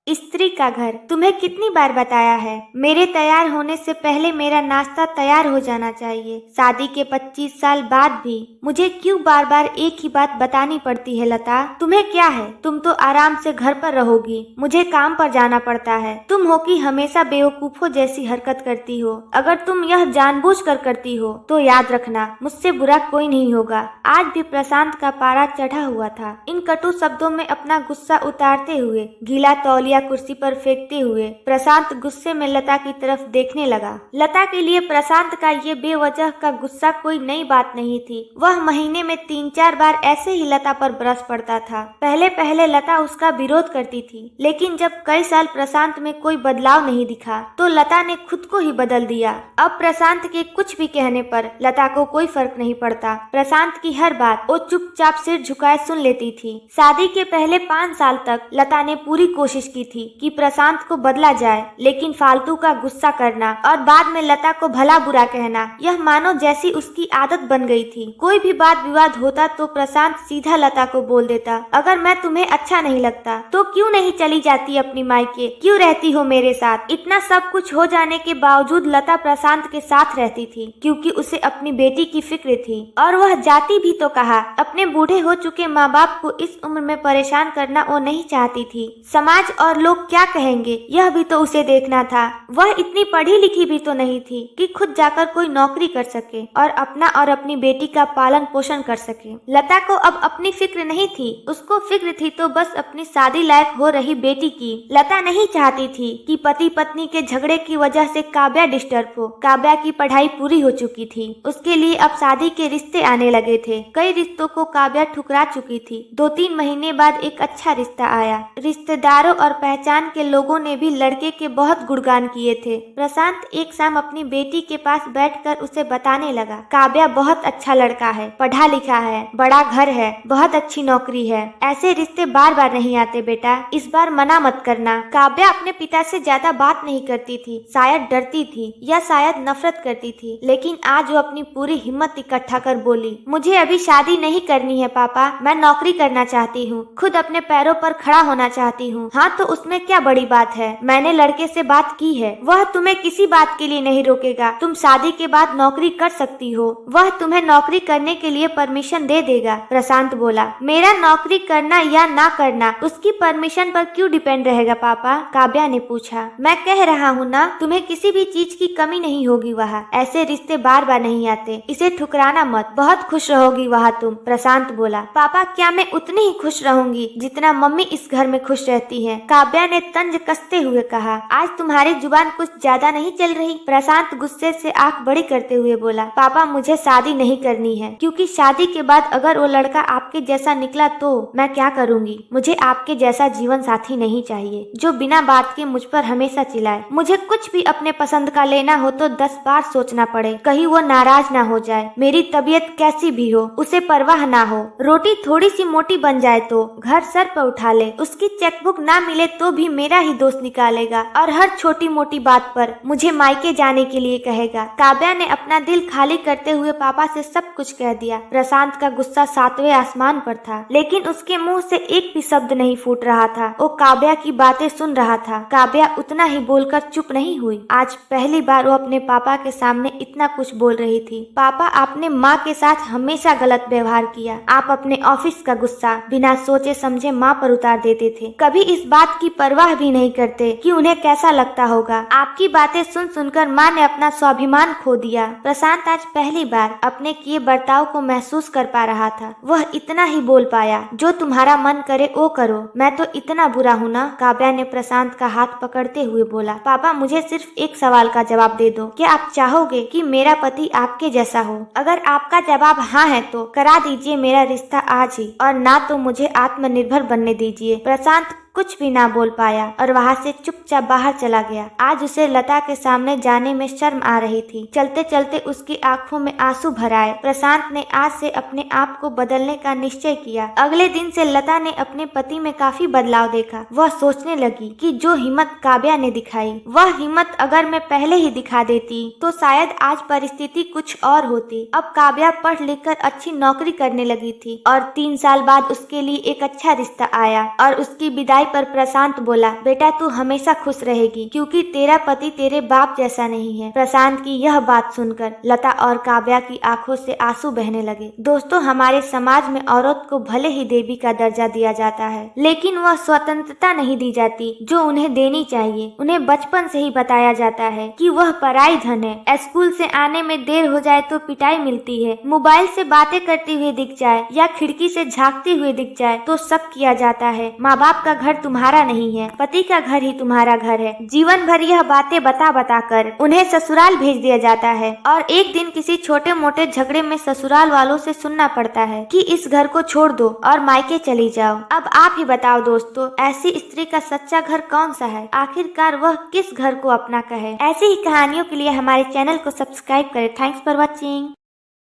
स्त्री का घर। तुम्हें कितनी बार बताया है, मेरे तैयार होने से पहले मेरा नाश्ता तैयार हो जाना चाहिए। शादी के 25 साल बाद भी मुझे क्यों बार बार एक ही बात बतानी पड़ती है? लता, तुम्हें क्या है? तुम तो आराम से घर पर रहोगी, मुझे काम पर जाना पड़ता है। तुम हो कि हमेशा बेवकूफों जैसी हरकत करती हो। अगर तुम यह जानबूझकर करती हो तो याद रखना, मुझसे बुरा कोई नहीं होगा। आज भी प्रशांत का पारा चढ़ा हुआ था। इन कटु शब्दों में अपना गुस्सा उतारते हुए, गीला तौलिया कुर्सी पर फेंकते हुए प्रशांत गुस्से में लता की तरफ देखने लगा। लता के लिए प्रशांत का ये बेवजह का गुस्सा कोई नई बात नहीं थी। वह महीने में 3-4 बार ऐसे ही लता पर बरस पड़ता था। पहले पहले लता उसका विरोध करती थी, लेकिन जब कई साल प्रशांत में कोई बदलाव नहीं दिखा तो लता ने खुद को ही बदल दिया। अब प्रशांत के कुछ भी कहने पर लता को कोई फर्क नहीं पड़ता। प्रशांत की हर बात वो चुपचाप सिर झुकाए सुन लेती थी। शादी के पहले 5 साल तक लता ने पूरी कोशिश की थी कि प्रशांत को बदला जाए, लेकिन फालतू का गुस्सा करना और बाद में लता को भला बुरा कहना, यह मानो जैसी उसकी आदत बन गई थी। कोई भी बात विवाद होता तो प्रशांत सीधा लता को बोल देता, अगर मैं तुम्हें अच्छा नहीं लगता तो क्यों नहीं चली जाती अपनी मायके, क्यों रहती हो मेरे साथ? इतना सब कुछ हो जाने के बावजूद लता प्रशांत के साथ रहती थी, क्योंकि उसे अपनी बेटी की फिक्र थी। और वह जाती भी तो कहा, अपने बूढ़े हो चुके माँ बाप को इस उम्र में परेशान करना वो नहीं चाहती थी। समाज और लोग क्या कहेंगे, यह भी तो उसे देखना था। वह इतनी पढ़ी लिखी भी तो नहीं थी कि खुद जाकर कोई नौकरी कर सके और अपना और अपनी बेटी का पालन पोषण कर सके। लता को अब अपनी फिक्र नहीं थी, उसको फिक्र थी तो बस अपनी शादी लायक हो रही बेटी की। लता नहीं चाहती थी कि पति पत्नी के झगड़े की वजह से काव्या डिस्टर्ब हो। काव्या की पढ़ाई पूरी हो चुकी थी, उसके लिए अब शादी के रिश्ते आने लगे थे। कई रिश्तों को काव्या ठुकरा चुकी थी। 2-3 महीने बाद एक अच्छा रिश्ता आया। रिश्तेदारों और पहचान के लोगों ने भी लड़के के बहुत गुणगान किए थे। प्रशांत एक शाम अपनी बेटी के पास बैठकर उसे बताने लगा, काव्या बहुत अच्छा लड़का है, पढ़ा लिखा है, बड़ा घर है, बहुत अच्छी नौकरी है। ऐसे रिश्ते बार बार नहीं आते बेटा, इस बार मना मत करना। काव्या अपने पिता से ज्यादा बात नहीं करती थी, शायद डरती थी या शायद नफरत करती थी, लेकिन आज वो अपनी पूरी हिम्मत इकट्ठा कर बोली, मुझे अभी शादी नहीं करनी है पापा, मैं नौकरी करना चाहती हूँ, खुद अपने पैरों पर खड़ा होना चाहती हूँ। हाँ तो उसमें क्या बड़ी बात है, मैंने लड़के से बात की है, वह तुम्हें किसी बात के लिए नहीं रोकेगा। तुम शादी के बाद नौकरी कर सकती हो, वह तुम्हें नौकरी करने के लिए परमिशन दे देगा। प्रशांत बोला, मेरा नौकरी करना या ना करना उसकी परमिशन पर क्यों डिपेंड रहेगा पापा? काव्या ने पूछा। मैं कह रहा हूँ ना, तुम्हें किसी भी चीज की कमी नहीं होगी वहाँ। ऐसे रिश्ते बार बार नहीं आते, इसे ठुकराना मत, बहुत खुश रहोगी वहाँ तुम। प्रशांत बोला, पापा क्या मैं उतनी ही खुश रहूंगी जितना मम्मी इस घर में खुश रहती है? काव्या ने तंज कसते हुए कहा, आज तुम्हारी जुबान कुछ ज्यादा नहीं चल रही? प्रशांत गुस्से से आंख बड़ी करते हुए बोला, पापा मुझे शादी नहीं करनी है, क्योंकि शादी के बाद अगर वो लड़का आपके जैसा निकला तो मैं क्या करूंगी? मुझे आपके जैसा जीवन साथी नहीं चाहिए जो बिना बात के मुझ पर हमेशा चिल्लाए। मुझे कुछ भी अपने पसंद का लेना हो तो 10 बार सोचना पड़े, कहीं वो नाराज ना हो जाए। मेरी तबीयत कैसी भी हो उसे परवाह ना हो, रोटी थोड़ी सी मोटी बन जाए तो घर सर पर उठा ले, उसकी चेकबुक ना मिले तो भी मेरा ही दोस्त निकालेगा और हर छोटी मोटी बात पर मुझे मायके जाने के लिए कहेगा। काव्या ने अपना दिल खाली करते हुए पापा से सब कुछ कह दिया। प्रशांत का गुस्सा 7वें आसमान पर था, लेकिन उसके मुंह से एक भी शब्द नहीं फूट रहा था। वो काव्या की बातें सुन रहा था। काव्या उतना ही बोलकर चुप नहीं हुई। आज पहली बार वो अपने पापा के सामने इतना कुछ बोल रही थी। पापा, आपने माँ के साथ हमेशा गलत व्यवहार किया। आप अपने ऑफिस का गुस्सा बिना सोचे समझे माँ पर उतार देते थे, कभी इस बात की परवाह भी नहीं करते कि उन्हें कैसा लगता होगा। आपकी बातें सुन सुनकर माँ ने अपना स्वाभिमान खो दिया। प्रशांत आज पहली बार अपने किए बर्ताव को महसूस कर पा रहा था। वह इतना ही बोल पाया, जो तुम्हारा मन करे वो करो, मैं तो इतना बुरा हूँ ना? काव्या ने प्रशांत का हाथ पकड़ते हुए बोला, पापा मुझे सिर्फ एक सवाल का जवाब दे दो, क्या आप चाहोगे कि मेरा पति आपके जैसा हो? अगर आपका जवाब हाँ है तो करा दीजिए मेरा रिश्ता आज ही, और ना तो मुझे आत्मनिर्भर बनने दीजिए। प्रशांत कुछ भी ना बोल पाया और वहाँ से चुपचाप बाहर चला गया। आज उसे लता के सामने जाने में शर्म आ रही थी। चलते चलते उसकी आंखों में आंसू भर आए। प्रशांत ने आज से अपने आप को बदलने का निश्चय किया। अगले दिन से लता ने अपने पति में काफी बदलाव देखा। वह सोचने लगी कि जो हिम्मत काव्या ने दिखाई, वह हिम्मत अगर मैं पहले ही दिखा देती तो शायद आज परिस्थिति कुछ और होती। अब काव्या पढ़ लिख कर अच्छी नौकरी करने लगी थी और 3 साल बाद उसके लिए एक अच्छा रिश्ता आया और उसकी विदाई पर प्रशांत बोला, बेटा तू हमेशा खुश रहेगी क्योंकि तेरा पति तेरे बाप जैसा नहीं है। प्रशांत की यह बात सुनकर लता और काव्या की आंखों से आंसू बहने लगे। दोस्तों, हमारे समाज में औरत को भले ही देवी का दर्जा दिया जाता है, लेकिन वह स्वतंत्रता नहीं दी जाती जो उन्हें देनी चाहिए। उन्हें बचपन से ही बताया जाता है कि वह पराई धन है। स्कूल से आने में देर हो जाए तो पिटाई मिलती है, मोबाइल से बातें करते हुए दिख जाए या खिड़की से झांकते हुए दिख जाए तो शक किया जाता है। माँ बाप का घर तुम्हारा नहीं है, पति का घर ही तुम्हारा घर है। जीवन भर यह बातें बता बता कर उन्हें ससुराल भेज दिया जाता है और एक दिन किसी छोटे मोटे झगड़े में ससुराल वालों से सुनना पड़ता है कि इस घर को छोड़ दो और मायके चली जाओ। अब आप ही बताओ दोस्तों, ऐसी स्त्री का सच्चा घर कौन सा है? आखिरकार वह किस घर को अपना कहे? ऐसी ही कहानियों के लिए हमारे चैनल को सब्सक्राइब करें। Thanks for watching.